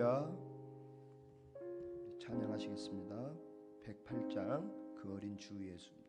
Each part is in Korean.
할렐루야. 찬양하시겠습니다. 108장 그 어린 주 예수입니다.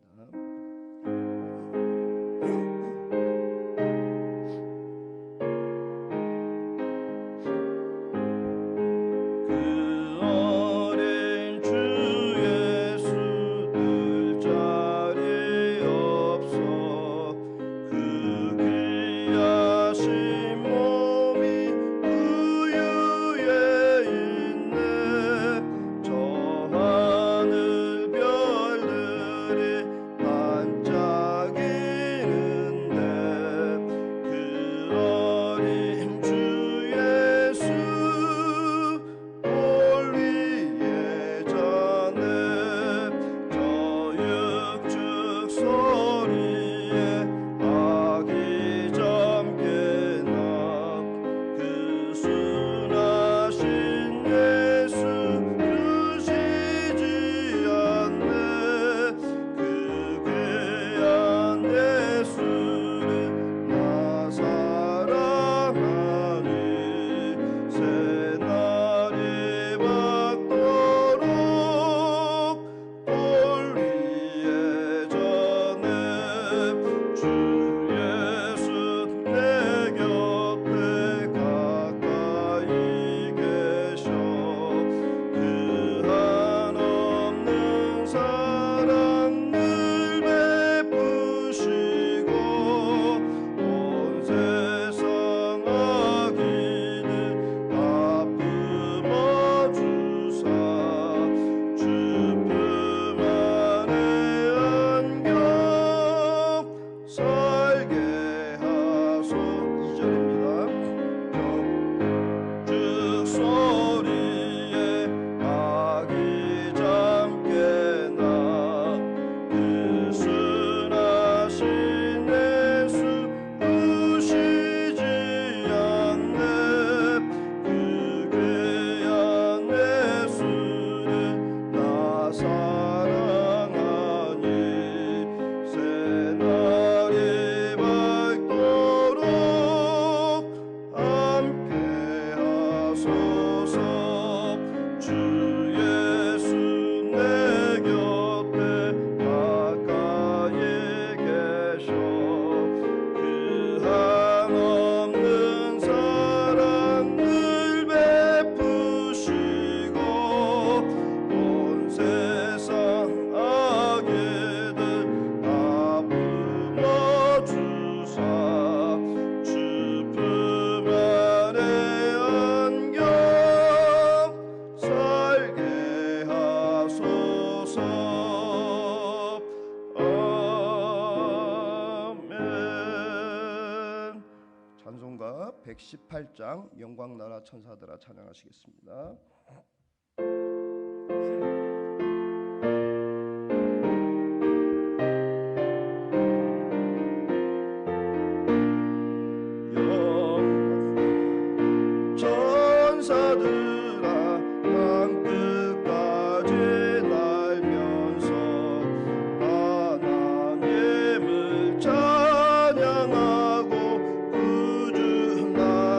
찬송가 118장 영광나라 천사들아 찬양하시겠습니다.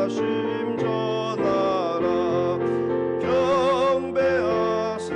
심전하라 경배하세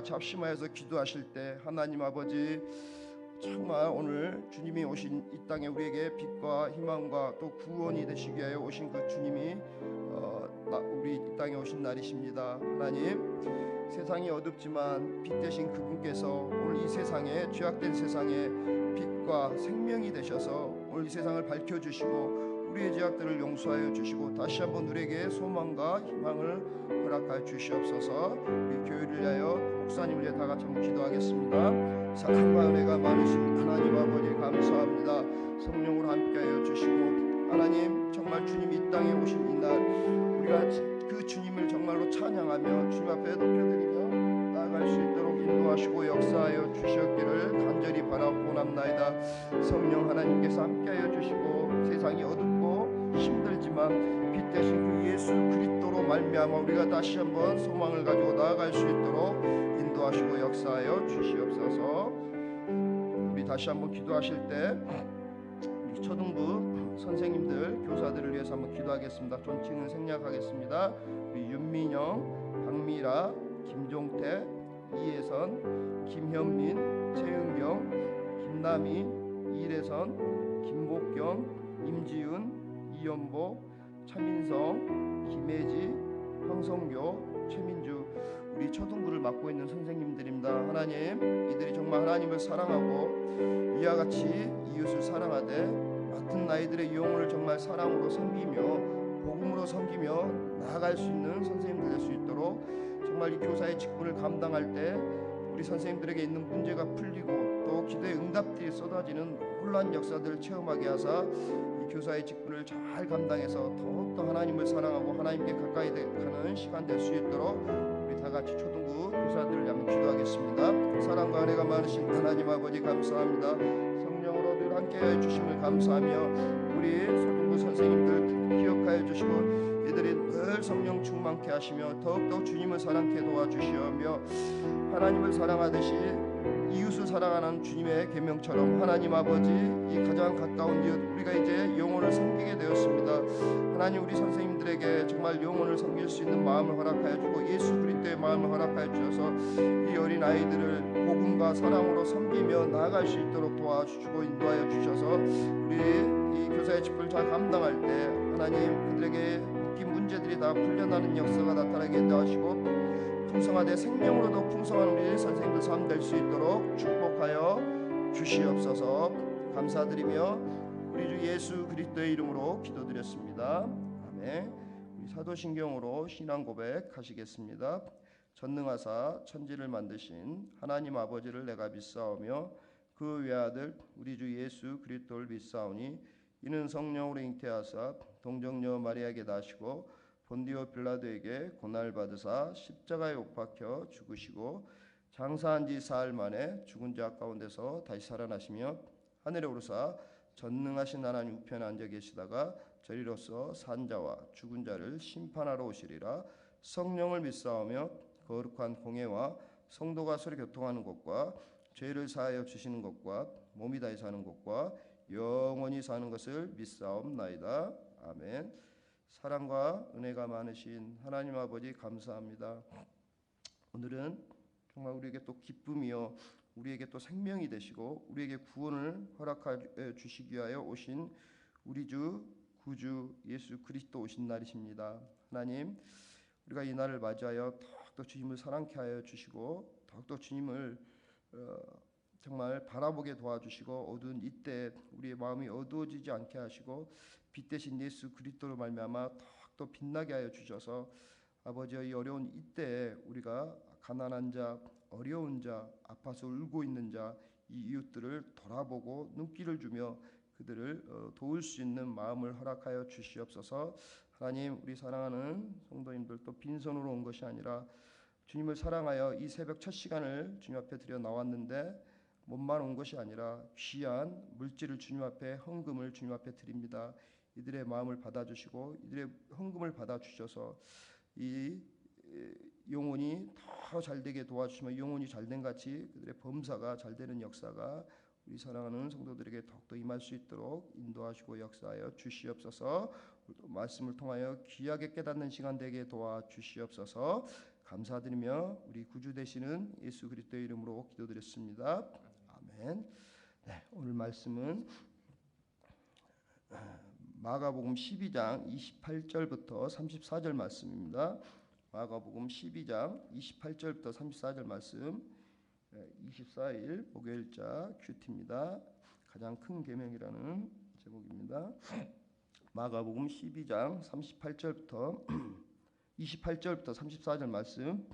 같이 합심하여서 기도하실 때 하나님 아버지 정말 오늘 주님이 오신 이 땅에 우리에게 빛과 희망과 또 구원이 되시기 위하여 오신 그 주님이 우리 이 땅에 오신 날이십니다. 하나님, 세상이 어둡지만 빛 되신 그분께서 오늘 이 세상에, 죄악된 세상에 빛과 생명이 되셔서 오늘 이 세상을 밝혀주시고 우리의 죄악들을 용서하여 주시고 다시 한번 우리에게 소망과 희망을 허락하여 주시옵소서. 우리 교회를 위하여, 목사님을 위해 다 같이 한번 기도하겠습니다. 사랑과 은혜가 많으신 하나님 아버지 감사합니다. 성령으로 함께하여 주시고 하나님, 정말 주님이 이 땅에 오신 이날 우리가 그 주님을 정말로 찬양하며 주님 앞에 높여드리며 나아갈 수 있도록 인도하시고 역사하여 주셨기를 간절히 바라고 남나이다. 성령 하나님께서 함께하여 주시고 세상이 어둡고 힘들지만 빛 대신 그 예수 그리스도로 말미암아 우리가 다시 한번 소망을 가지고 나아갈 수 있도록 인도하시고 역사하여 주시옵소서. 우리 다시 한번 기도하실 때 우리 초등부 선생님들, 교사들을 위해서 한번 기도하겠습니다. 존칭은 생략하겠습니다. 우리 윤민영, 박미라, 김종태, 이혜선, 김현민, 최은경, 김남희, 이래선, 김복경, 임지은, 이연보, 차민성, 김혜지, 황성교, 최민주, 우리 초등부를 맡고 있는 선생님들입니다. 하나님, 이들이 정말 하나님을 사랑하고 이와 같이 이웃을 사랑하되 같은 아이들의 영혼을 정말 사랑으로 섬기며 복음으로 섬기며 나아갈 수 있는 선생님들 될 수 있도록 정말 이 교사의 직분을 감당할 때 우리 선생님들에게 있는 문제가 풀리고 또 기도의 응답들이 쏟아지는 놀라운 역사들을 체험하게 하사 이 교사의 직분을 잘 감당해서 더욱더 하나님을 사랑하고 하나님께 가까이 가는 시간 될 수 있도록 우리 다 같이 초등부 교사들을 위하여 기도하겠습니다. 사랑과 은혜가 많으신 하나님 아버지 감사합니다. 성령으로 늘 함께해 주심을 감사하며 우리 초등부 선생님들 기억하여 주시고 이들이 늘 성령 충만케 하시며 더욱더 주님을 사랑케 도와주시며 하나님을 사랑하듯이 이웃을 사랑하는 주님의 계명처럼 하나님 아버지 이 가장 가까운 이웃 우리가 이제 영혼을 섬기게 되었습니다. 하나님, 우리 선생님들에게 정말 영혼을 섬길 수 있는 마음을 허락하여 주고 예수 그리스도의 마음을 허락하여 주셔서 이 어린 아이들을 복음과 사랑으로 섬기며 나아갈 수 있도록 도와주시고 인도하여 주셔서 우리 이 교사의 직분을 잘 감당할 때 하나님 그들에게 묶인 문제들이 다 풀려나는 역사가 나타나게 하시고 풍성하되 생명으로도 풍성한 우리 선생님들 삶 될 수 있도록 축복하여 주시옵소서. 감사드리며 우리 주 예수 그리스도의 이름으로 기도드렸습니다. 아멘. 우리 사도신경으로 신앙 고백하시겠습니다. 전능하사 천지를 만드신 하나님 아버지를 내가 믿사오며 그 외아들 우리 주 예수 그리스도를 믿사오니 이는 성령으로 잉태하사 동정녀 마리아에게 나시고 본디오 빌라도에게 고난을 받으사 십자가에 못 박혀 죽으시고 장사한 지 사흘 만에 죽은 자 가운데서 다시 살아나시며 하늘에 오르사 전능하신 하나님 우편에 앉아 계시다가 저리로서 산 자와 죽은 자를 심판하러 오시리라. 성령을 믿사오며 거룩한 공회와 성도가 서로 교통하는 것과 죄를 사하여 주시는 것과 몸이 다시 사는 것과 영원히 사는 것을 믿사옵나이다. 아멘. 사랑과 은혜가 많으신 하나님 아버지 감사합니다. 오늘은 정말 우리에게 또 기쁨이요 우리에게 또 생명이 되시고 우리에게 구원을 허락하여 주시기 위하여 오신 우리 주 구주 예수 그리스도 오신 날이십니다. 하나님, 우리가 이 날을 맞이하여 더욱더 주님을 사랑케 하여 주시고 더욱더 주님을 정말 바라보게 도와주시고 어두운 이때 우리의 마음이 어두워지지 않게 하시고 빛 대신 예수 그리스도로 말미암아 더욱더 빛나게 하여 주셔서 아버지의 어려운 이때에 우리가 가난한 자, 어려운 자, 아파서 울고 있는 자, 이 이웃들을 돌아보고 눈길을 주며 그들을 도울 수 있는 마음을 허락하여 주시옵소서. 하나님, 우리 사랑하는 성도님들도 빈손으로 온 것이 아니라 주님을 사랑하여 이 새벽 첫 시간을 주님 앞에 드려 나왔는데 몸만 온 것이 아니라 귀한 물질을 주님 앞에 헌금을 주님 앞에 드립니다. 이들의 마음을 받아주시고 이들의 헌금을 받아주셔서 이 영혼이 더 잘되게 도와주시며 영혼이 잘된 같이 그들의 범사가 잘되는 역사가 우리 사랑하는 성도들에게 더욱더 임할 수 있도록 인도하시고 역사하여 주시옵소서. 말씀을 통하여 귀하게 깨닫는 시간 되게 도와주시옵소서. 감사드리며 우리 구주 되시는 예수 그리스도의 이름으로 기도드렸습니다. 아멘. 네, 오늘 말씀은 마가복음 12장 28절부터 34절 말씀입니다. 마가복음 12장 28절부터 34절 말씀, 24일 목요일자 큐티입니다. 가장 큰 계명이라는 제목입니다. 마가복음 12장 38절부터 28절부터 34절 말씀,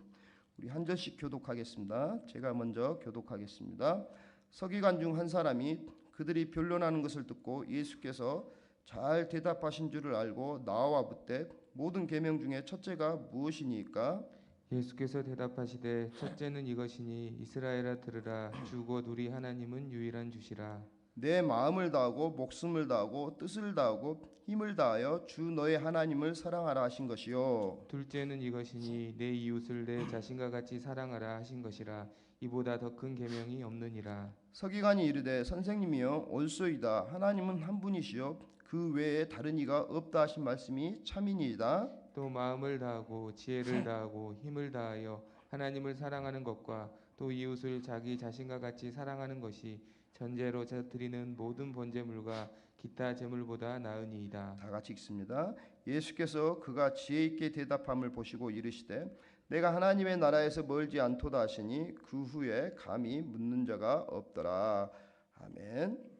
우리 한 절씩 교독하겠습니다. 제가 먼저 교독하겠습니다. 서기관 중 한 사람이 그들이 변론하는 것을 듣고 예수께서 잘 대답하신 줄을 알고 나와 묻되 모든 계명 중에 첫째가 무엇이니까? 예수께서 대답하시되 첫째는 이것이니 이스라엘아 들으라 주 곧 우리 하나님은 유일한 주시라. 내 마음을 다하고 목숨을 다하고 뜻을 다하고 힘을 다하여 주 너의 하나님을 사랑하라 하신 것이요. 둘째는 이것이니 내 이웃을 내 자신과 같이 사랑하라 하신 것이라. 이보다 더 큰 계명이 없느니라. 서기관이 이르되 선생님이여 옳소이다. 하나님은 한 분이시요 그 외에 다른 이가 없다 하신 말씀이 참이니이다. 또 마음을 다하고 지혜를 다하고 힘을 다하여 하나님을 사랑하는 것과 또 이웃을 자기 자신과 같이 사랑하는 것이 전제로 드리는 모든 번제물과 기타 제물보다 나으니이다. 다 같이 읽습니다. 예수께서 그가 지혜 있게 대답함을 보시고 이르시되 내가 하나님의 나라에서 멀지 않도다 하시니 그 후에 감히 묻는 자가 없더라. 아멘.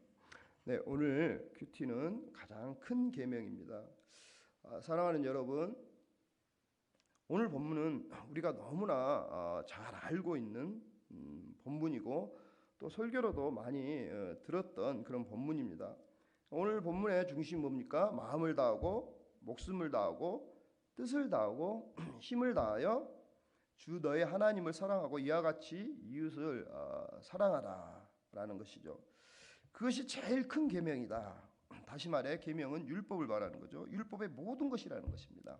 네, 오늘 큐티는 가장 큰 계명입니다. 사랑하는 여러분, 오늘 본문은 우리가 너무나 잘 알고 있는 본문이고 또 설교로도 많이 들었던 그런 본문입니다. 오늘 본문의 중심이 뭡니까? 마음을 다하고 목숨을 다하고 뜻을 다하고 힘을 다하여 주 너의 하나님을 사랑하고 이와 같이 이웃을 사랑하라 라는 것이죠. 그것이 제일 큰 계명이다. 다시 말해 계명은 율법을 말하는 거죠. 율법의 모든 것이라는 것입니다.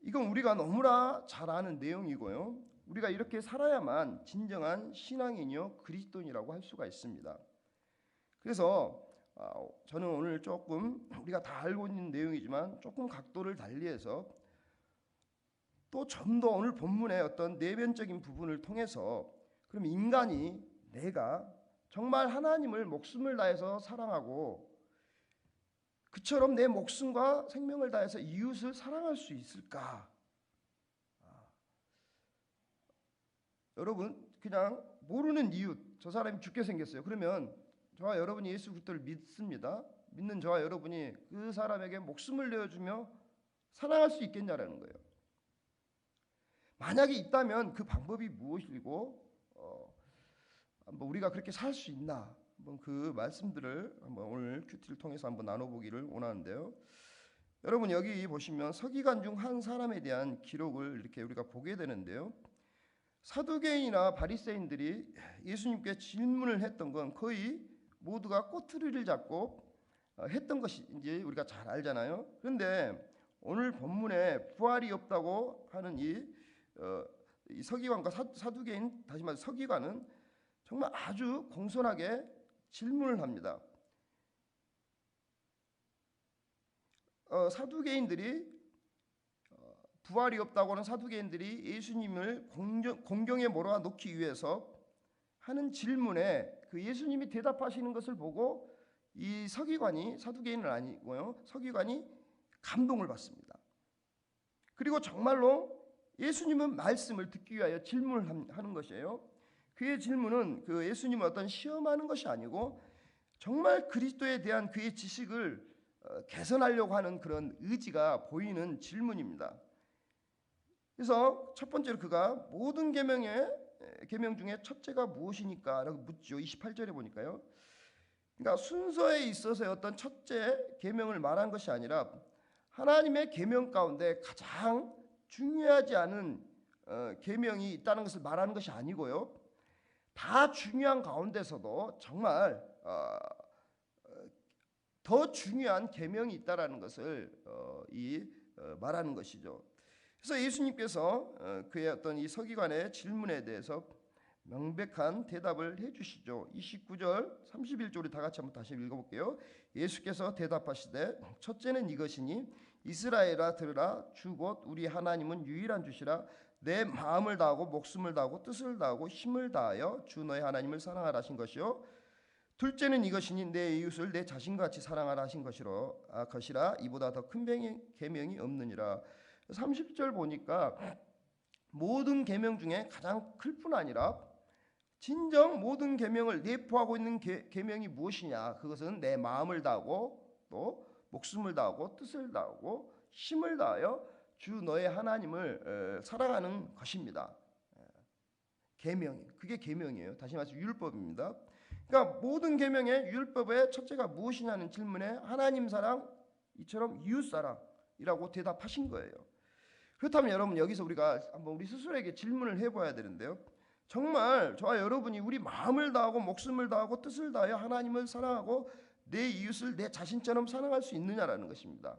이건 우리가 너무나 잘 아는 내용이고요. 우리가 이렇게 살아야만 진정한 신앙인이요 그리스도인이라고 할 수가 있습니다. 그래서 저는 오늘 조금 우리가 다 알고 있는 내용이지만 조금 각도를 달리해서 또 좀 더 오늘 본문의 어떤 내면적인 부분을 통해서 그럼 인간이 내가 정말 하나님을 목숨을 다해서 사랑하고 그처럼 내 목숨과 생명을 다해서 이웃을 사랑할 수 있을까? 여러분 그냥 모르는 이웃, 저 사람이 죽게 생겼어요. 그러면 저와 여러분이 예수 그리스도를 믿습니다. 믿는 저와 여러분이 그 사람에게 목숨을 내어주며 사랑할 수 있겠냐라는 거예요. 만약에 있다면 그 방법이 무엇이고 우리가 그렇게 살 수 있나? 한번 그 말씀들을 한번 오늘 큐티를 통해서 한번 나눠보기를 원하는데요. 여러분 여기 보시면 서기관 중 한 사람에 대한 기록을 이렇게 우리가 보게 되는데요. 사두개인이나 바리새인들이 예수님께 질문을 했던 건 거의 모두가 꼬투리를 잡고 했던 것인지 우리가 잘 알잖아요. 그런데 오늘 본문에 부활이 없다고 하는 이 서기관과 사두개인, 다시 말해 서기관은 정말 아주 공손하게 질문을 합니다. 사두개인들이 부활이 없다고 하는 사두개인들이 예수님을 공경에 몰아넣기 위해서 하는 질문에 그 예수님이 대답하시는 것을 보고 이 서기관이, 사두개인은 아니고요, 서기관이 감동을 받습니다. 그리고 정말로 예수님은 말씀을 듣기 위하여 질문을 하는 것이에요. 그의 질문은 그 예수님을 어떤 시험하는 것이 아니고 정말 그리스도에 대한 그의 지식을 개선하려고 하는 그런 의지가 보이는 질문입니다. 그래서 첫 번째로 그가 모든 계명 중에 첫째가 무엇이니까 라고 묻죠. 28절에 보니까요. 그러니까 순서에 있어서의 어떤 첫째 계명을 말한 것이 아니라 하나님의 계명 가운데 가장 중요하지 않은 계명이 있다는 것을 말하는 것이 아니고요. 다 중요한 가운데서도 정말 더 중요한 계명이 있다라는 것을 말하는 것이죠. 그래서 예수님께서 그의 어떤 이 서기관의 질문에 대해서 명백한 대답을 해주시죠. 29절, 31절 우리 다 같이 한번 다시 읽어볼게요. 예수께서 대답하시되 첫째는 이것이니 이스라엘아 들으라 주 곧 우리 하나님은 유일한 주시라 내 마음을 다하고 목숨을 다하고 뜻을 다하고 힘을 다하여 주 너의 하나님을 사랑하라 하신 것이요 둘째는 이것이니 내 이웃을 내 자신과 같이 사랑하라 하신 것이라 이보다 더 큰 계명이 없느니라. 30절 보니까 모든 계명 중에 가장 클 뿐 아니라 진정 모든 계명을 내포하고 있는 계명이 무엇이냐? 그것은 내 마음을 다하고 또 목숨을 다하고 뜻을 다하고 힘을 다하여 주 너의 하나님을 사랑하는 것입니다. 계명이 그게 계명이에요. 다시 말해서 율법입니다. 그러니까 모든 계명의 율법의 첫째가 무엇이냐는 질문에 하나님 사랑 이처럼 이웃 사랑이라고 대답하신 거예요. 그렇다면 여러분 여기서 우리가 한번 우리 스스로에게 질문을 해봐야 되는데요. 정말 저와 여러분이 우리 마음을 다하고 목숨을 다하고 뜻을 다하여 하나님을 사랑하고 내 이웃을 내 자신처럼 사랑할 수 있느냐라는 것입니다.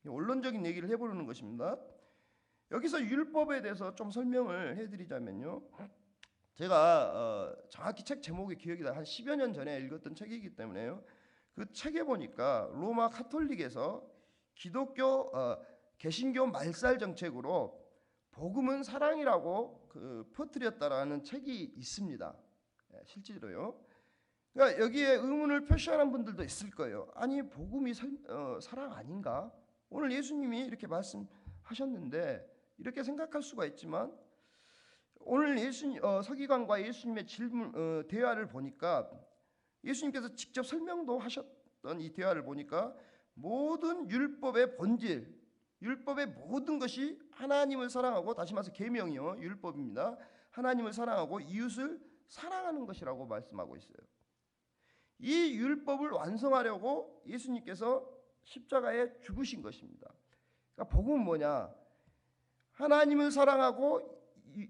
원론적인 얘기를 해보려는 것입니다. 여기서 율법에 대해서 좀 설명을 해드리자면요. 제가 정확히 책 제목이 기억이 나 한 10여 년 전에 읽었던 책이기 때문에요. 그 책에 보니까 로마 카톨릭에서 기독교 개신교 말살 정책으로 복음은 사랑이라고 퍼뜨렸다라는 책이 있습니다. 실제로요. 그러니까 여기에 의문을 표시하는 분들도 있을 거예요. 아니 복음이 사랑 아닌가? 오늘 예수님이 이렇게 말씀하셨는데 이렇게 생각할 수가 있지만 오늘 서기관과 예수님의 대화를 보니까 예수님께서 직접 설명도 하셨던 이 대화를 보니까 모든 율법의 본질, 율법의 모든 것이 하나님을 사랑하고 다시 말해서 계명이요 율법입니다. 하나님을 사랑하고 이웃을 사랑하는 것이라고 말씀하고 있어요. 이 율법을 완성하려고 예수님께서 십자가에 죽으신 것입니다. 그러니까 복음은 뭐냐? 하나님을 사랑하고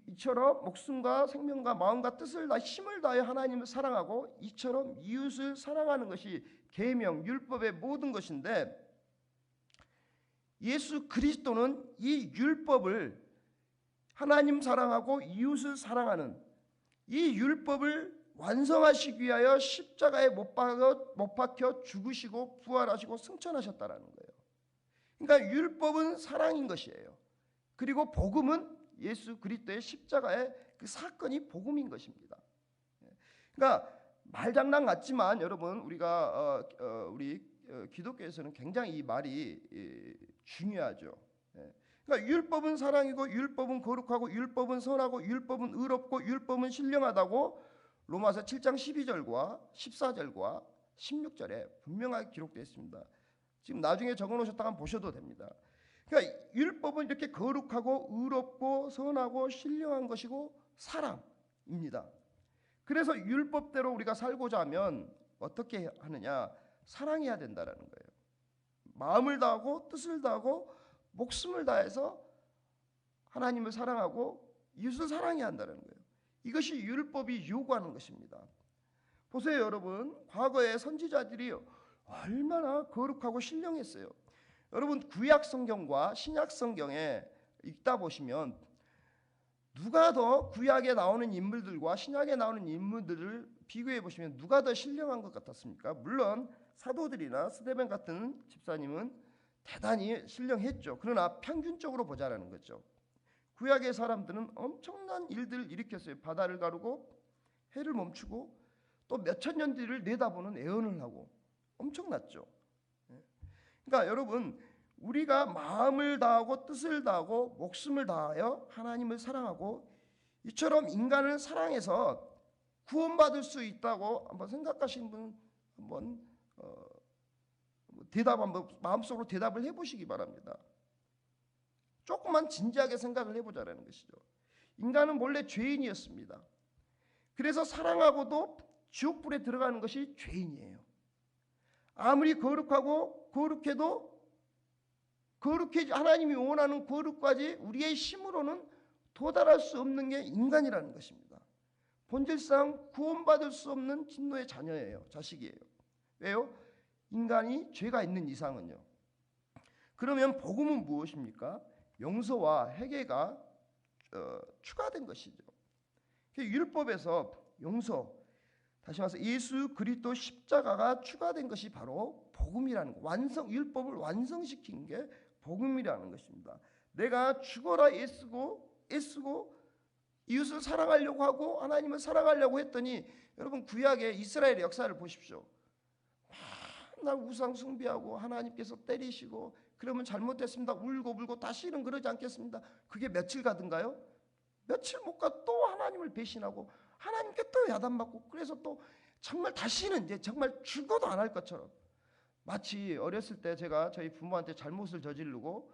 이처럼 목숨과 생명과 마음과 뜻을 다 힘을 다해 하나님을 사랑하고 이처럼 이웃을 사랑하는 것이 계명 율법의 모든 것인데 예수 그리스도는 이 율법을 하나님 사랑하고 이웃을 사랑하는 이 율법을 완성하시기 위하여 십자가에 못 박혀 죽으시고 부활하시고 승천하셨다라는 거예요. 그러니까 율법은 사랑인 것이에요. 그리고 복음은 예수 그리스도의 십자가의 그 사건이 복음인 것입니다. 그러니까 말장난 같지만 여러분 우리가 우리 기독교에서는 굉장히 이 말이 중요하죠. 그러니까 율법은 사랑이고 율법은 거룩하고 율법은 선하고 율법은 의롭고 율법은 신령하다고 로마서 7장 12절과 14절과 16절에 분명하게 기록되어 있습니다. 지금 나중에 적어놓으셨다가 보셔도 됩니다. 그러니까 율법은 이렇게 거룩하고 의롭고 선하고 신령한 것이고 사랑입니다. 그래서 율법대로 우리가 살고자 하면 어떻게 하느냐? 사랑해야 된다라는 거예요. 마음을 다하고 뜻을 다하고 목숨을 다해서 하나님을 사랑하고 이웃을 사랑해야 한다는 거예요. 이것이 율법이 요구하는 것입니다. 보세요 여러분, 과거의 선지자들이 얼마나 거룩하고 신령했어요. 여러분 구약 성경과 신약 성경에 읽다 보시면 누가 더 구약에 나오는 인물들과 신약에 나오는 인물들을 비교해 보시면 누가 더 신령한 것 같았습니까? 물론 사도들이나 스데반 같은 집사님은 대단히 신령했죠. 그러나 평균적으로 보자라는 거죠. 구약의 사람들은 엄청난 일들을 일으켰어요. 바다를 가르고 해를 멈추고 또 몇천 년 뒤를 내다보는 애언을 하고 엄청났죠. 그러니까 여러분 우리가 마음을 다하고 뜻을 다하고 목숨을 다하여 하나님을 사랑하고 이처럼 인간을 사랑해서 구원받을 수 있다고 한번 생각하시는 분 한번 한번 마음속으로 대답을 해보시기 바랍니다. 조금만 진지하게 생각을 해보자라는 것이죠. 인간은 원래 죄인이었습니다. 그래서 사랑하고도 지옥불에 들어가는 것이 죄인이에요. 아무리 거룩하고 거룩해도 하나님이 원하는 거룩까지 우리의 힘으로는 도달할 수 없는 게 인간이라는 것입니다. 본질상 구원받을 수 없는 진노의 자녀예요. 자식이에요. 왜요? 인간이 죄가 있는 이상은요. 그러면 복음은 무엇입니까? 용서와 회개가 추가된 것이죠. 율법에서 용서, 다시 말해서 예수 그리스도 십자가가 추가된 것이 바로 복음이라는 거. 율법을 완성시킨 게 복음이라는 것입니다. 내가 죽어라 애쓰고 이웃을 사랑하려고 하고 하나님을 사랑하려고 했더니, 여러분 구약의 이스라엘의 역사를 보십시오. 맨날 우상 숭배하고 하나님께서 때리시고, 그러면 잘못됐습니다 울고 다시는 그러지 않겠습니다. 그게 며칠 가든가요? 며칠 못 가 또 하나님을 배신하고 하나님께 또 야단맞고, 그래서 또 정말 다시는 이제 정말 죽어도 안 할 것처럼, 마치 어렸을 때 제가 저희 부모한테 잘못을 저지르고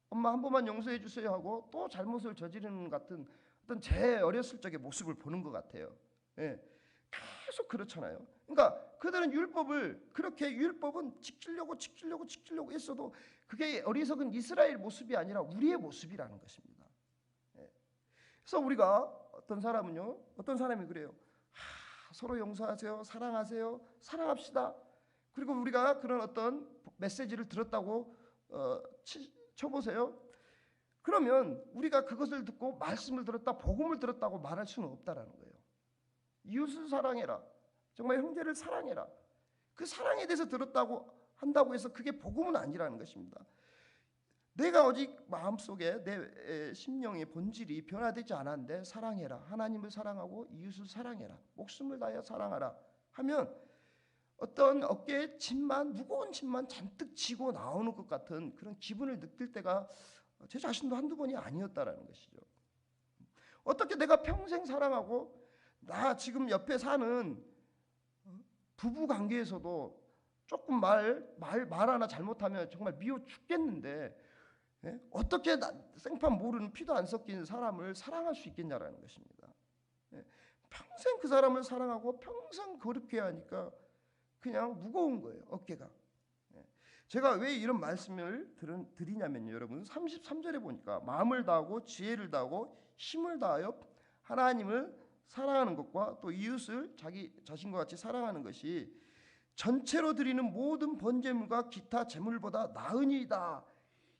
엄마 한 번만 용서해 주세요 하고 또 잘못을 저지르는 같은 어떤 제 어렸을 적의 모습을 보는 것 같아요. 예. 계속 그렇잖아요. 그러니까 그들은 율법은 지키려고 했어도 그게 어리석은 이스라엘 모습이 아니라 우리의 모습이라는 것입니다. 예. 그래서 우리가 어떤 사람이 그래요. 서로 용서하세요, 사랑하세요, 사랑합시다. 그리고 우리가 그런 어떤 메시지를 들었다고 쳐보세요. 그러면 우리가 그것을 듣고 말씀을 들었다, 복음을 들었다고 말할 수는 없다라는 거예요. 이웃을 사랑해라, 정말 형제를 사랑해라, 그 사랑에 대해서 들었다고 한다고 해서 그게 복음은 아니라는 것입니다. 내가 오직 마음속에 내 심령의 본질이 변화되지 않았는데 사랑해라, 하나님을 사랑하고 이웃을 사랑해라, 목숨을 다하여 사랑하라 하면 어떤 어깨에 무거운 짐만 잔뜩 지고 나오는 것 같은 그런 기분을 느낄 때가 제 자신도 한두 번이 아니었다라는 것이죠. 어떻게 내가 평생 사랑하고, 나 지금 옆에 사는 부부 관계에서도 조금 말 하나 잘못하면 정말 미워 죽겠는데, 어떻게 생판 모르는 피도 안 섞인 사람을 사랑할 수 있겠냐라는 것입니다. 평생 그 사람을 사랑하고 평생 그렇게 하니까 그냥 무거운 거예요, 어깨가. 제가 왜 이런 말씀을 드리냐면요, 여러분 33절에 보니까 마음을 다하고 지혜를 다하고 힘을 다하여 하나님을 사랑하는 것과 또 이웃을 자기 자신과 같이 사랑하는 것이 전체로 드리는 모든 번제물과 기타 제물보다 나으니이다.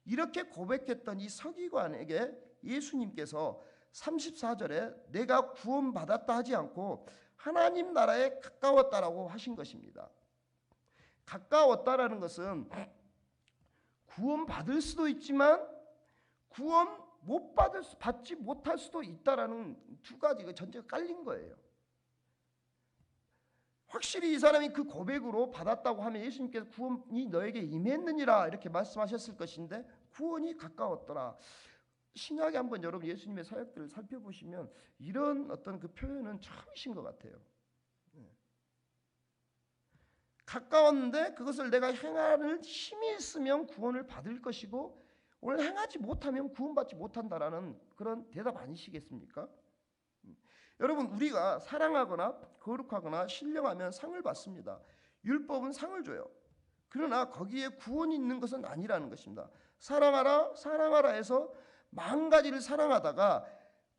이렇게 고백했던 이 서기관에게 예수님께서 34절에 내가 구원받았다 하지 않고 하나님 나라에 가까웠다라고 하신 것입니다. 가까웠다라는 것은 구원받을 수도 있지만 구원 받지 못할 수도 있다라는 두 가지 전제가 깔린 거예요. 확실히 이 사람이 그 고백으로 받았다고 하면 예수님께서 구원이 너에게 임했느니라 이렇게 말씀하셨을 것인데, 구원이 가까웠더라. 신약에 한번 여러분 예수님의 사역들을 살펴보시면 이런 어떤 그 표현은 처음이신 것 같아요. 가까웠는데 그것을 내가 행할 힘이 있으면 구원을 받을 것이고, 오늘 행하지 못하면 구원받지 못한다라는 그런 대답 아니시겠습니까? 여러분, 우리가 사랑하거나 거룩하거나 신령하면 상을 받습니다. 율법은 상을 줘요. 그러나 거기에 구원이 있는 것은 아니라는 것입니다. 사랑하라 해서 10,000가지를 사랑하다가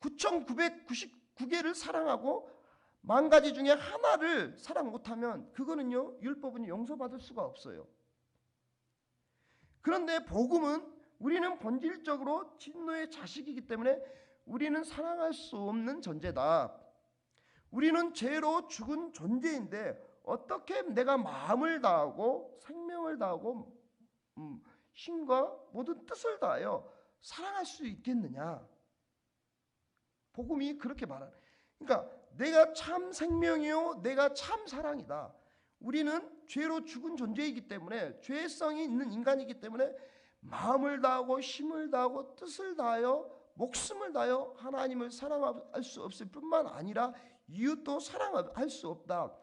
9,999개를 사랑하고 10,000가지 중에 하나를 사랑 못하면 그거는요, 율법은 용서받을 수가 없어요. 그런데 복음은 우리는 본질적으로 진노의 자식이기 때문에 우리는 사랑할 수 없는 존재다. 우리는 죄로 죽은 존재인데 어떻게 내가 마음을 다하고 생명을 다하고 힘과 모든 뜻을 다하여 사랑할 수 있겠느냐? 복음이 그렇게 말하는. 그러니까 내가 참 생명이요 내가 참 사랑이다. 우리는 죄로 죽은 존재이기 때문에, 죄성이 있는 인간이기 때문에 마음을 다하고 힘을 다하고 뜻을 다하여 목숨을 다하여 하나님을 사랑할 수 없을 뿐만 아니라 이웃도 사랑할 수 없다.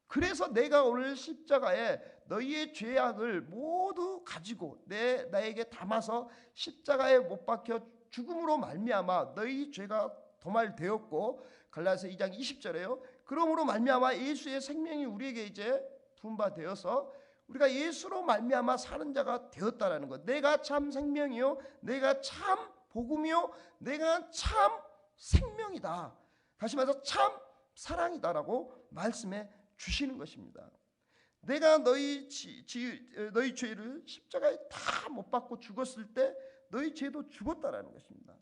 그래서 내가 오늘 십자가에 너희의 죄악을 모두 가지고 나에게 담아서 십자가에 못 박혀 죽음으로 말미암아 너희 죄가 도말되었고, 갈라디아서 2장 20절에요. 그러므로 말미암아 예수의 생명이 우리에게 이제 분바되어서 우리가 예수로 말미암아 사는 자가 되었다라는 것. 내가 참 생명이요 내가 참 복음이요 내가 참 생명이다. 다시 말해서 참 사랑이다라고 말씀해 주시는 것입니다. 내가 너희 죄를 십자가에 다 못 박고 죽었을 때 너희 죄도 죽었다라는 것입니다.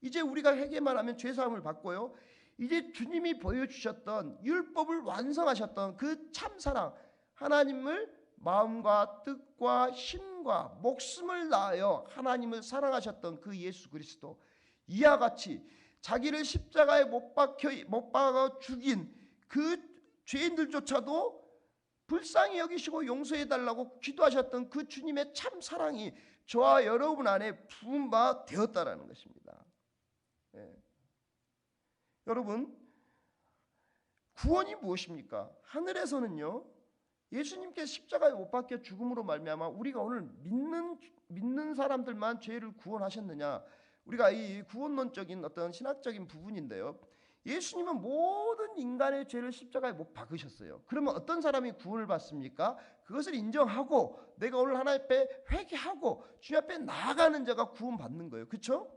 이제 우리가 회개만 하면 죄 사함을 받고요, 이제 주님이 보여주셨던 율법을 완성하셨던 그 참사랑, 하나님을 마음과 뜻과 힘과 목숨을 다하여 하나님을 사랑하셨던 그 예수 그리스도, 이와 같이 자기를 십자가에 못 박아 죽인 그 죄인들조차도 불쌍히 여기시고 용서해 달라고 기도하셨던 그 주님의 참 사랑이 저와 여러분 안에 부은 바 되었다라는 것입니다. 예. 여러분, 구원이 무엇입니까? 하늘에서는요, 예수님께 십자가에 못 박혀 죽음으로 말미암아 우리가 오늘 믿는 사람들만 죄를 구원하셨느냐? 우리가 이 구원론적인 어떤 신학적인 부분인데요. 예수님은 모든 인간의 죄를 십자가에 못 박으셨어요. 그러면 어떤 사람이 구원을 받습니까? 그것을 인정하고 내가 오늘 하나님 앞에 회개하고 주님 앞에 나아가는 자가 구원받는 거예요. 그렇죠?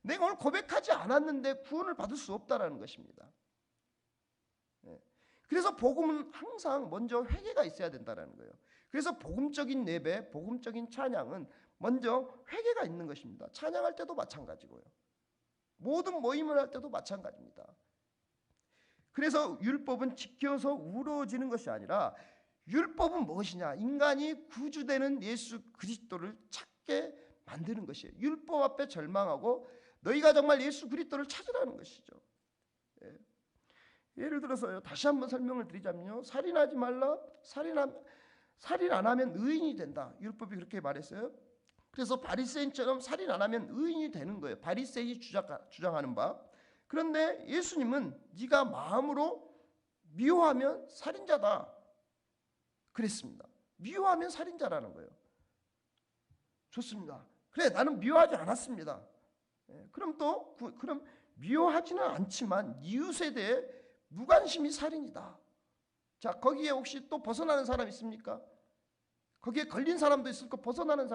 내가 오늘 고백하지 않았는데 구원을 받을 수 없다라는 것입니다. 그래서 복음은 항상 먼저 회개가 있어야 된다는 거예요. 그래서 복음적인 예배, 복음적인 찬양은 먼저 회개가 있는 것입니다. 찬양할 때도 마찬가지고요. 모든 모임을 할 때도 마찬가지입니다. 그래서 율법은 지켜서 우러지는 것이 아니라, 율법은 무엇이냐? 인간이 구주되는 예수 그리스도를 찾게 만드는 것이에요. 율법 앞에 절망하고 너희가 정말 예수 그리스도를 찾으라는 것이죠. 예를 들어서요, 다시 한번 설명을 드리자면요, 살인하지 말라. 살인 안 하면 의인이 된다. 율법이 그렇게 말했어요. 그래서 바리새인처럼 살인 안 하면 의인이 되는 거예요. 바리새인이 주장하는 바. 그런데 예수님은 네가 마음으로 미워하면 살인자다 그랬습니다. 미워하면 살인자라는 거예요. 좋습니다. 그래, 나는 미워하지 않았습니다. 그럼 그럼 미워하지는 않지만 이웃에 대해 무관심이 살인이다. 자, 거기에 혹시 또 벗어나는 사람 있습니까? 거기에 걸린 사람도 있을 거, 벗어나는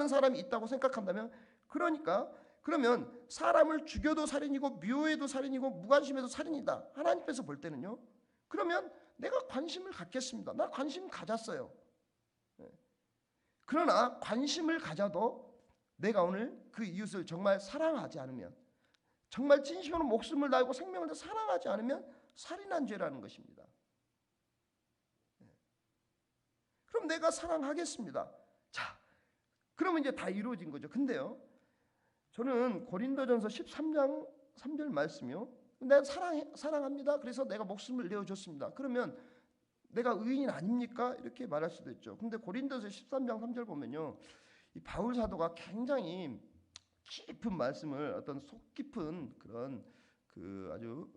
사람이 있다고 생각한다면, 그러면 사람을 죽여도 살인이고 미워해도 살인이고 무관심해도 살인이다. 하나님께서 볼 때는요. 그러면 내가 관심을 갖겠습니다. 나 관심 가졌어요. 그러나 관심을 가져도 내가 오늘 그 이웃을 정말 사랑하지 않으면, 정말 진심으로 목숨을 다하고 생명을 다해 사랑하지 않으면 살인한 죄라는 것입니다. 그럼 내가 사랑하겠습니다. 자, 그러면 이제 다 이루어진 거죠. 근데요, 저는 고린도전서 13장 3절 말씀이요, 내가 사랑합니다. 그래서 내가 목숨을 내어줬습니다. 그러면 내가 의인 아닙니까? 이렇게 말할 수도 있죠. 근데 고린도서 13장 3절 보면요, 이 바울 사도가 굉장히 깊은 말씀을, 어떤 속 깊은 그런 그 아주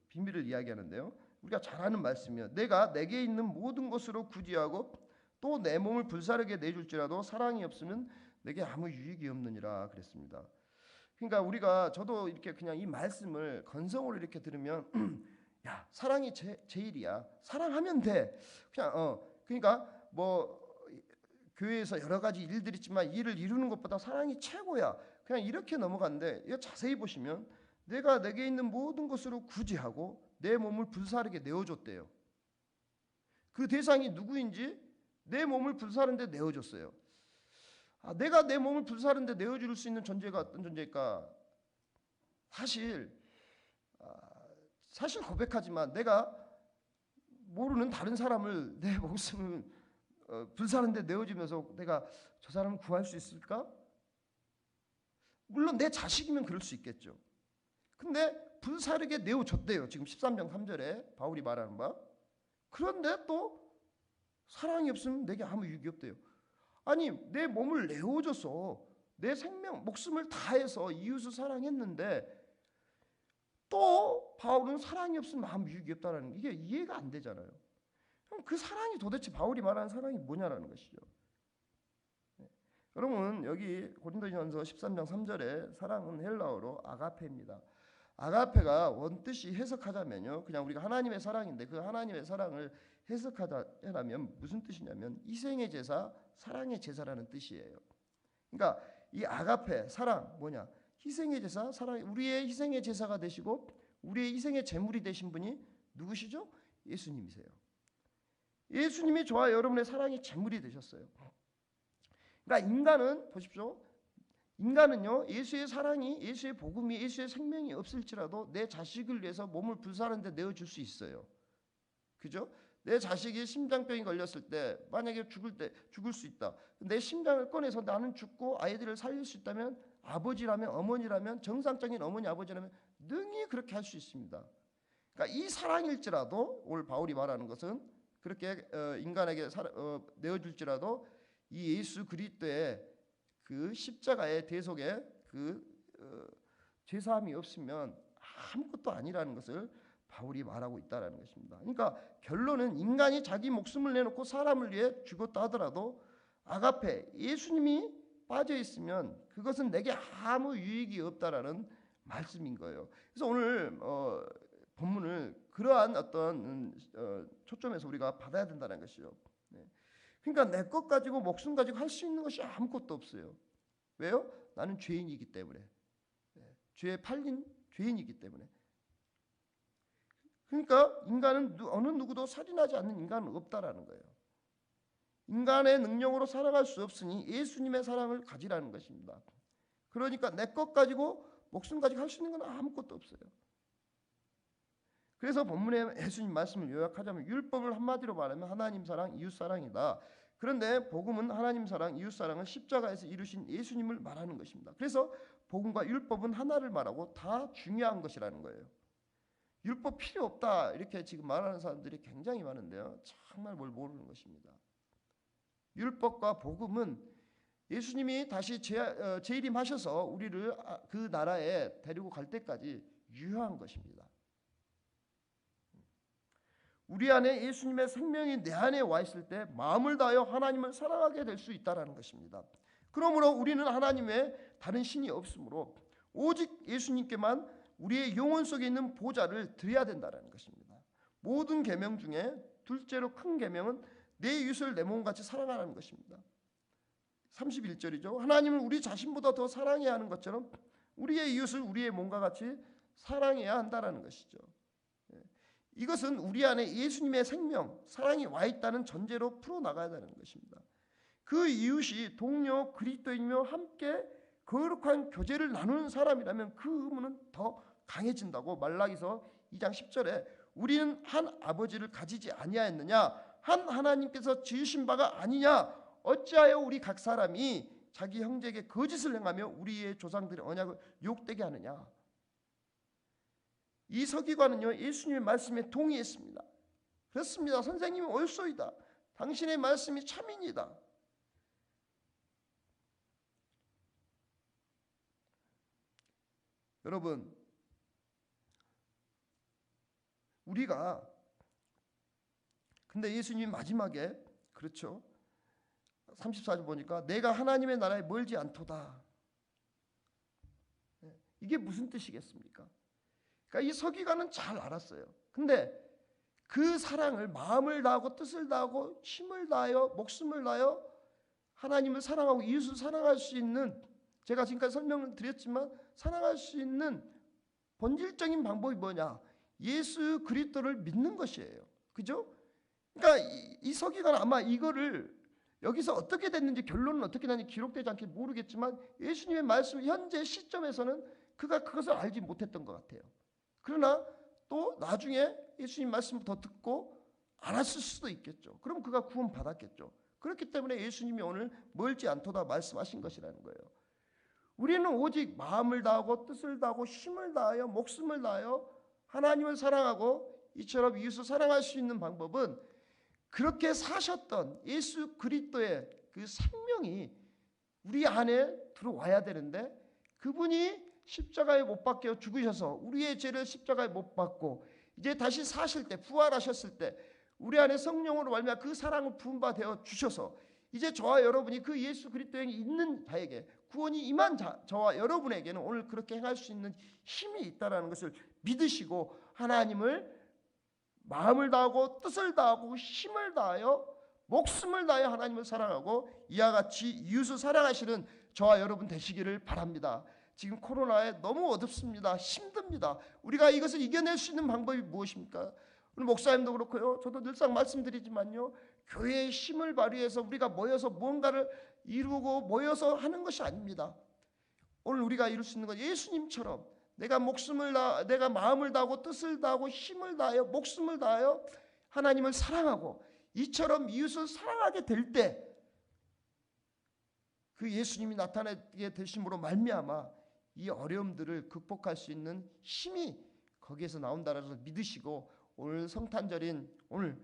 비밀을 이야기하는데요. 우리가 잘 아는 말씀이요. 내가 내게 있는 모든 것으로 구제하고 또 내 몸을 불사르게 내줄지라도 사랑이 없으면 내게 아무 유익이 없느니라 그랬습니다. 그러니까 저도 이렇게 그냥 이 말씀을 건성으로 이렇게 들으면 야, 사랑이 제일이야. 사랑하면 돼. 그냥 그러니까 뭐 교회에서 여러 가지 일들이 있지만 일을 이루는 것보다 사랑이 최고야. 그냥 이렇게 넘어갔는데, 이거 자세히 보시면 내가 내게 있는 모든 것으로 구제하고 내 몸을 불사르게 내어줬대요. 그 대상이 누구인지 내 몸을 불사르는데 내어줬어요. 내가 내 몸을 불사르는데 내어줄 수 있는 존재가 어떤 존재일까? 사실 고백하지만 내가 모르는 다른 사람을 내 목숨을 불사르는데 내어주면서 내가 저 사람을 구할 수 있을까? 물론 내 자식이면 그럴 수 있겠죠. 근데 불사르게 내어줬대요. 지금 13장 3절에 바울이 말하는 바. 그런데 또 사랑이 없으면 내게 아무 유익이 없대요. 아니, 내 몸을 내어줘서 내 생명, 목숨을 다해서 이웃을 사랑했는데 또 바울은 사랑이 없으면 아무 유익이 없다는, 이게 이해가 안 되잖아요. 그럼 그 사랑이 도대체 바울이 말하는 사랑이 뭐냐라는 것이죠. 여러분, 여기 고린도전서 13장 3절에 사랑은 헬라어로 아가페입니다. 아가페가 원뜻이 해석하자면요, 그냥 우리가 하나님의 사랑인데 그 하나님의 사랑을 해석하자면 무슨 뜻이냐면 희생의 제사, 사랑의 제사라는 뜻이에요. 그러니까 이 아가페, 사랑 뭐냐? 희생의 제사, 사랑, 우리의 희생의 제사가 되시고 우리의 희생의 제물이 되신 분이 누구시죠? 예수님이세요. 예수님이 저와 여러분의 사랑의 제물이 되셨어요. 그러니까 인간은 보십시오. 인간은요, 예수의 사랑이, 예수의 복음이, 예수의 생명이 없을지라도 내 자식을 위해서 몸을 불사르는데 내어줄 수 있어요. 그죠? 내 자식이 심장병이 걸렸을 때, 만약에 죽을 수 있다. 내 심장을 꺼내서 나는 죽고 아이들을 살릴 수 있다면, 아버지라면, 어머니라면, 정상적인 어머니 아버지라면 능히 그렇게 할 수 있습니다. 그러니까 이 사랑일지라도, 오늘 바울이 말하는 것은 그렇게 인간에게 내어줄지라도 이 예수 그리스도의 그 십자가의 대속에 죄사함이 없으면 아무것도 아니라는 것을 바울이 말하고 있다는 것입니다. 그러니까 결론은 인간이 자기 목숨을 내놓고 사람을 위해 죽었다 하더라도 아가페, 예수님이 빠져 있으면 그것은 내게 아무 유익이 없다라는 말씀인 거예요. 그래서 오늘 본문을 그러한 어떤 초점에서 우리가 받아야 된다는 것이죠. 네. 그러니까 내 것 가지고 목숨 가지고 할 수 있는 것이 아무것도 없어요. 왜요? 나는 죄인이기 때문에. 네. 죄에 팔린 죄인이기 때문에. 그러니까 인간은 어느 누구도 살인하지 않는 인간은 없다라는 거예요. 인간의 능력으로 살아갈 수 없으니 예수님의 사랑을 가지라는 것입니다. 그러니까 내 것 가지고 목숨 가지고 할 수 있는 건 아무것도 없어요. 그래서 본문에 예수님 말씀을 요약하자면 율법을 한마디로 말하면 하나님 사랑, 이웃 사랑이다. 그런데 복음은 하나님 사랑, 이웃 사랑을 십자가에서 이루신 예수님을 말하는 것입니다. 그래서 복음과 율법은 하나를 말하고 다 중요한 것이라는 거예요. 율법 필요 없다 이렇게 지금 말하는 사람들이 굉장히 많은데요. 정말 뭘 모르는 것입니다. 율법과 복음은 예수님이 다시 재림하셔서 우리를 그 나라에 데리고 갈 때까지 유효한 것입니다. 우리 안에 예수님의 생명이 내 안에 와 있을 때 마음을 다하여 하나님을 사랑하게 될 수 있다는 것입니다. 그러므로 우리는 하나님 외에 다른 신이 없으므로 오직 예수님께만 우리의 영혼 속에 있는 보좌를 드려야 된다는 것입니다. 모든 계명 중에 둘째로 큰 계명은 내 이웃을 내 몸같이 사랑하라는 것입니다. 31절이죠. 하나님을 우리 자신보다 더 사랑해야 하는 것처럼 우리의 이웃을 우리의 몸과 같이 사랑해야 한다는 것이죠. 이것은 우리 안에 예수님의 생명, 사랑이 와 있다는 전제로 풀어나가야 되는 것입니다. 그 이웃이 동료 그리스도인이며 함께 거룩한 교제를 나누는 사람이라면 그 의무는 더 강해진다고 말라기서 2장 10절에 우리는 한 아버지를 가지지 아니하였느냐 한 하나님께서 지으신 바가 아니냐 어찌하여 우리 각 사람이 자기 형제에게 거짓을 행하며 우리의 조상들의 언약을 욕되게 하느냐. 이 서기관은요 예수님의 말씀에 동의했습니다. 그렇습니다. 선생님이 옳소이다. 당신의 말씀이 참입니다. 여러분, 우리가 근데 예수님이 마지막에 그렇죠. 34절 보니까 내가 하나님의 나라에 멀지 않도다. 이게 무슨 뜻이겠습니까? 그러니까 이 서기관은 잘 알았어요. 근데 그 사랑을 마음을 다하고 뜻을 다하고 힘을 다하여 목숨을 다하여 하나님을 사랑하고 이웃을 사랑할 수 있는 제가 지금까지 설명을 드렸지만 사랑할 수 있는 본질적인 방법이 뭐냐? 예수 그리스도를 믿는 것이에요. 그죠? 그러니까 이 서기관은 아마 이거를 여기서 어떻게 됐는지 결론은 어떻게 났는지 기록되지 않게 모르겠지만 예수님의 말씀 현재 시점에서는 그가 그것을 알지 못했던 것 같아요. 그러나 또 나중에 예수님 말씀을 더 듣고 알았을 수도 있겠죠. 그럼 그가 구원 받았겠죠. 그렇기 때문에 예수님이 오늘 멀지 않도다 말씀하신 것이라는 거예요. 우리는 오직 마음을 다하고 뜻을 다하고 힘을 다하여 목숨을 다하여 하나님을 사랑하고 이처럼 이웃을 사랑할 수 있는 방법은 그렇게 사셨던 예수 그리스도의 그 생명이 우리 안에 들어와야 되는데 그분이 십자가에 못 박혀 죽으셔서 우리의 죄를 십자가에 못 박고 이제 다시 사실 때 부활하셨을 때 우리 안에 성령으로 말미암아 그 사랑을 부음받아 주셔서 이제 저와 여러분이 그 예수 그리스도에 있는 자에게 구원이 임한 저와 여러분에게는 오늘 그렇게 행할 수 있는 힘이 있다는 것을 믿으시고 하나님을 마음을 다하고 뜻을 다하고 힘을 다하여 목숨을 다하여 하나님을 사랑하고 이와 같이 이웃을 사랑하시는 저와 여러분 되시기를 바랍니다. 지금 코로나에 너무 어둡습니다. 힘듭니다. 우리가 이것을 이겨낼 수 있는 방법이 무엇입니까? 오늘 목사님도 그렇고요. 저도 늘상 말씀드리지만요. 교회의 힘을 발휘해서 우리가 모여서 무언가를 이루고 모여서 하는 것이 아닙니다. 오늘 우리가 이룰 수 있는 건 예수님처럼 내가 내가 마음을 다하고 뜻을 다하고 힘을 다하여 목숨을 다하여 하나님을 사랑하고 이처럼 이웃을 사랑하게 될 때 그 예수님이 나타나게 되심으로 말미암아 이 어려움들을 극복할 수 있는 힘이 거기에서 나온다라는 것을 믿으시고 오늘 성탄절인 오늘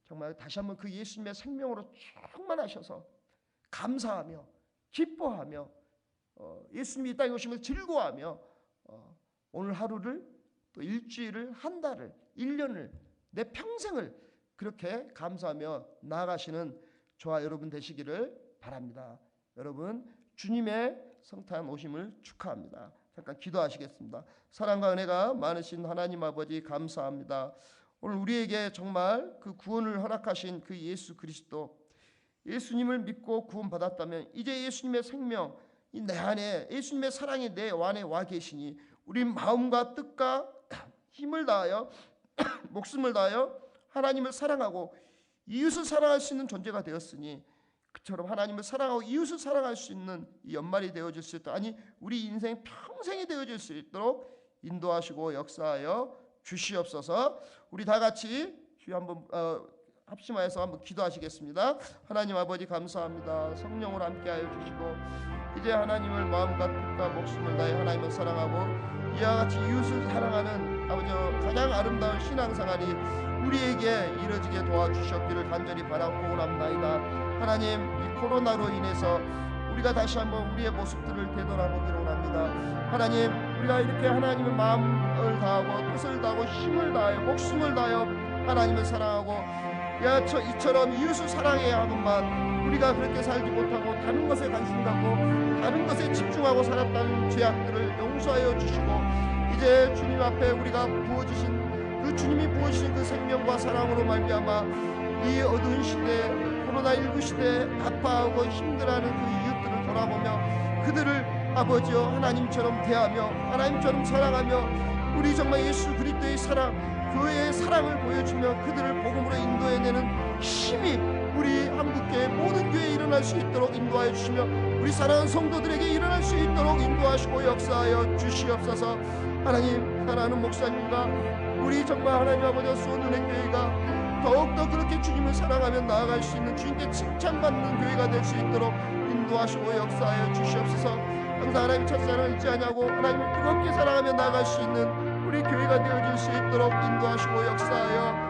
정말 다시 한번 그 예수님의 생명으로 충만하셔서 감사하며 기뻐하며 예수님이 이 땅에 오시면서 즐거워하며 오늘 하루를 또 일주일을 한 달을 1년을 내 평생을 그렇게 감사하며 나아가시는 저와 여러분 되시기를 바랍니다. 여러분 주님의 성탄 오심을 축하합니다. 잠깐 기도하시겠습니다. 사랑과 은혜가 많으신 하나님 아버지 감사합니다. 오늘 우리에게 정말 그 구원을 허락하신 그 예수 그리스도 예수님을 믿고 구원받았다면 이제 예수님의 생명 내 안에 예수님의 사랑이 내 안에 와 계시니 우리 마음과 뜻과 힘을 다하여 목숨을 다하여 하나님을 사랑하고 이웃을 사랑할 수 있는 존재가 되었으니 그처럼 하나님을 사랑하고 이웃을 사랑할 수 있는 이 연말이 되어질 수 있도록 아니 우리 인생 평생이 되어질 수 있도록 인도하시고 역사하여 주시옵소서. 우리 다 같이 주여 한번 합심하여서 한번 기도하시겠습니다. 하나님 아버지 감사합니다. 성령으로 함께하여 주시고 이제 하나님을 마음과 뜻과 목숨을 다해 하나님을 사랑하고 이와 같이 이웃을 사랑하는 아버지 가장 아름다운 신앙생활이 우리에게 이루어지게 도와주셨기를 간절히 바라고 원합니다. 하나님 이 코로나로 인해서 우리가 다시 한번 우리의 모습들을 되돌아보기를 원합니다. 하나님 우리가 이렇게 하나님의 마음을 다하고 뜻을 다하고 힘을 다하여 목숨을 다하여 하나님을 사랑하고 이처럼 이웃을 사랑해야 하건만 우리가 그렇게 살지 못하고 다른 것에 관심 갖고 다른 것에 집중하고 살았다는 죄악들을 용서하여 주시고 이제 주님 앞에 우리가 부어주신 그 주님이 부어주신 그 생명과 사랑으로 말미암아 이 어두운 시대 코로나19 시대에 아파하고 힘들어하는 그 이웃들을 돌아보며 그들을 아버지여 하나님처럼 대하며 하나님처럼 사랑하며 우리 정말 예수 그리스도의 사랑 교회의 사랑을 보여주며 그들을 복음으로 인도해내는 힘이 우리 한국교회 모든 교회에 일어날 수 있도록 인도하여 주시며 우리 사랑하는 성도들에게 일어날 수 있도록 인도하시고 역사하여 주시옵소서. 하나님 사랑하는 목사님과 우리 정말 하나님 아버지 수원은행교회가 더욱더 그렇게 주님을 사랑하며 나아갈 수 있는 주님께 칭찬받는 교회가 될 수 있도록 인도하시고 역사하여 주시옵소서. 항상 하나님 첫사랑을 잊지 않냐고 하나님을 뜨겁게 사랑하며 나아갈 수 있는 우리 교회가 되어질 수 있도록 인도하시고 역사하여